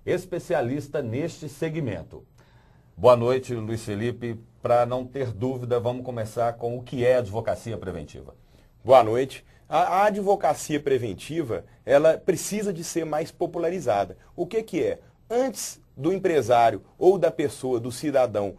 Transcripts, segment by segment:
especialista neste segmento. Boa noite, Luiz Felipe. Para não ter dúvida, vamos começar com o que é advocacia preventiva. Boa noite. A advocacia preventiva, ela precisa de ser mais popularizada. O que é? Antes do empresário ou da pessoa, do cidadão,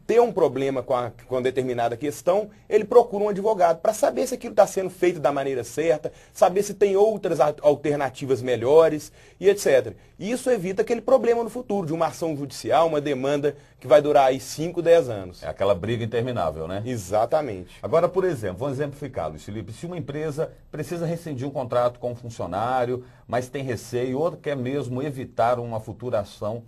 ter um problema com determinada questão, ele procura um advogado para saber se aquilo está sendo feito da maneira certa, saber se tem outras alternativas melhores e etc. Isso evita aquele problema no futuro, de uma ação judicial, uma demanda que vai durar aí 5, 10 anos. É aquela briga interminável, né? Exatamente. Agora, por exemplo, vamos exemplificar, Luiz Felipe, se uma empresa precisa rescindir um contrato com um funcionário, mas tem receio ou quer mesmo evitar uma futura ação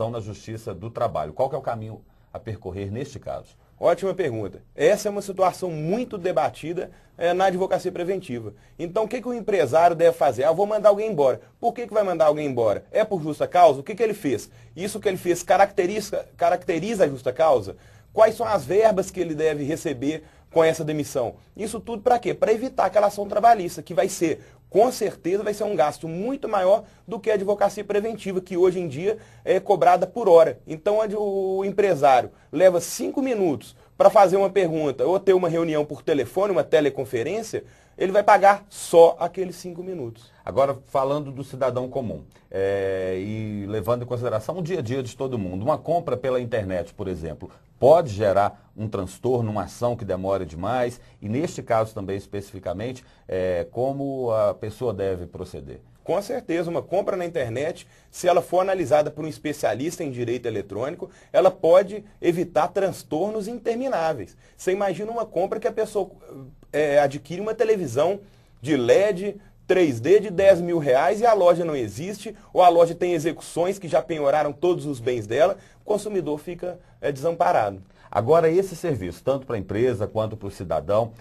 na Justiça do Trabalho, qual que é o caminho a percorrer neste caso? Ótima pergunta. Essa é uma situação muito debatida na advocacia preventiva. Então, o que o empresário deve fazer? Vou mandar alguém embora. Por que vai mandar alguém embora? É por justa causa? O que ele fez? Isso que ele fez caracteriza a justa causa? Quais são as verbas que ele deve receber com essa demissão? Isso tudo para quê? Para evitar aquela ação trabalhista, que vai ser, com certeza, vai ser um gasto muito maior do que a advocacia preventiva, que hoje em dia é cobrada por hora. Então, onde o empresário leva 5 minutos para fazer uma pergunta ou ter uma reunião por telefone, uma teleconferência, ele vai pagar só aqueles 5 minutos. Agora, falando do cidadão comum, e levando em consideração o dia a dia de todo mundo, uma compra pela internet, por exemplo, pode gerar um transtorno, uma ação que demore demais, e neste caso também especificamente, como a pessoa deve proceder? Com certeza, uma compra na internet, se ela for analisada por um especialista em direito eletrônico, ela pode evitar transtornos intermináveis. Você imagina uma compra que a pessoa adquire uma televisão de LED 3D de R$10.000 e a loja não existe, ou a loja tem execuções que já penhoraram todos os bens dela, o consumidor fica desamparado. Agora, esse serviço, tanto para a empresa quanto para o cidadão,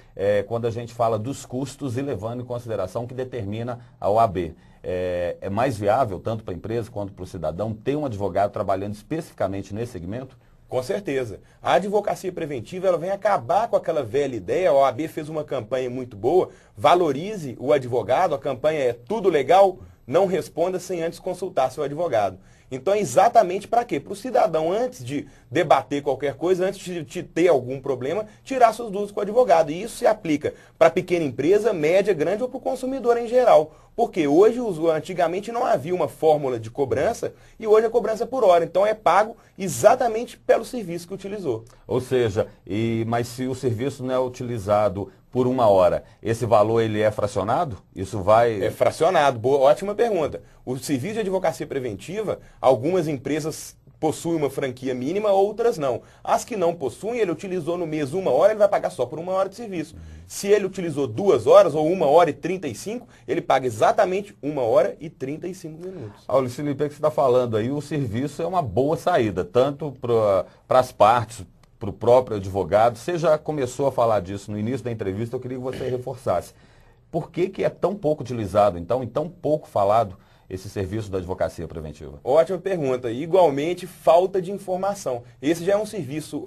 quando a gente fala dos custos e levando em consideração o que determina a OAB, é mais viável, tanto para a empresa quanto para o cidadão, ter um advogado trabalhando especificamente nesse segmento? Com certeza. A advocacia preventiva ela vem acabar com aquela velha ideia, a OAB fez uma campanha muito boa, valorize o advogado, a campanha é tudo legal, não responda sem antes consultar seu advogado. Então é exatamente para quê? Para o cidadão, antes de debater qualquer coisa, antes de ter algum problema, tirar suas dúvidas com o advogado. E isso se aplica para pequena empresa, média, grande ou para o consumidor em geral. Porque hoje, antigamente não havia uma fórmula de cobrança e hoje a cobrança é por hora. Então é pago exatamente pelo serviço que utilizou. Ou seja, mas se o serviço não é utilizado por 1 hora, esse valor ele é fracionado? Isso vai... É fracionado. Boa, ótima pergunta. O serviço de advocacia preventiva, algumas empresas possuem uma franquia mínima, outras não. As que não possuem, ele utilizou no mês 1 hora, ele vai pagar só por 1 hora de serviço. Se ele utilizou 2 horas ou 1 hora e 35, ele paga exatamente 1 hora e 35 minutos. Luiz Felipe, é que você está falando aí, o serviço é uma boa saída, tanto para as partes, para o próprio advogado. Você já começou a falar disso no início da entrevista, eu queria que você reforçasse. Por que é tão pouco utilizado, então, e tão pouco falado esse serviço da advocacia preventiva? Ótima pergunta. Igualmente, falta de informação. Esse já é um serviço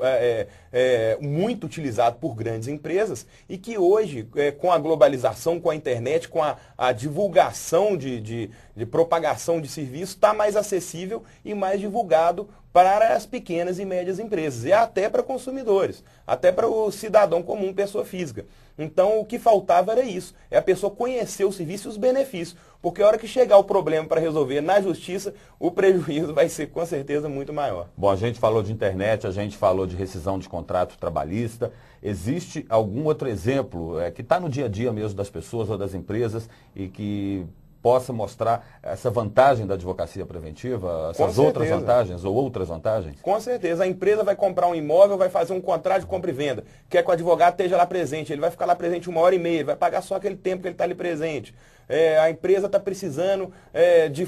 muito utilizado por grandes empresas e que hoje, com a globalização, com a internet, com a divulgação de propagação de serviço, está mais acessível e mais divulgado para as pequenas e médias empresas e até para consumidores, até para o cidadão comum, pessoa física. Então, o que faltava era isso, é a pessoa conhecer o serviço e os benefícios, porque a hora que chegar o problema para resolver na justiça, o prejuízo vai ser com certeza muito maior. Bom, a gente falou de internet, a gente falou de rescisão de contrato trabalhista. Existe algum outro exemplo que está no dia a dia mesmo das pessoas ou das empresas e que possa mostrar essa vantagem da advocacia preventiva, essas outras vantagens ou outras vantagens? Com certeza. A empresa vai comprar um imóvel, vai fazer um contrato de compra e venda, quer que o advogado esteja lá presente, ele vai ficar lá presente 1 hora e meia, ele vai pagar só aquele tempo que ele está ali presente. A empresa está precisando de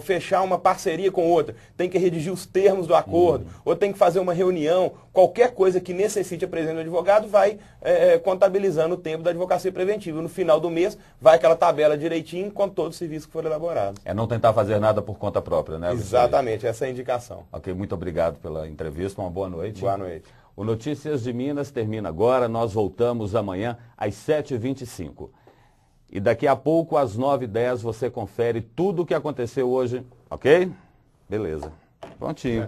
fechar uma parceria com outra, tem que redigir os termos do acordo, ou tem que fazer uma reunião, qualquer coisa que necessite a presença do advogado vai contabilizando o tempo da advocacia preventiva. No final do mês, vai aquela tabela direitinho com todo o serviço que for elaborado. É não tentar fazer nada por conta própria, né? Exatamente, essa é a indicação. Ok, muito obrigado pela entrevista, uma boa noite. Boa noite. O Notícias de Minas termina agora, nós voltamos amanhã às 7h25. E daqui a pouco, às 9h10, você confere tudo o que aconteceu hoje, ok? Beleza. Prontinho.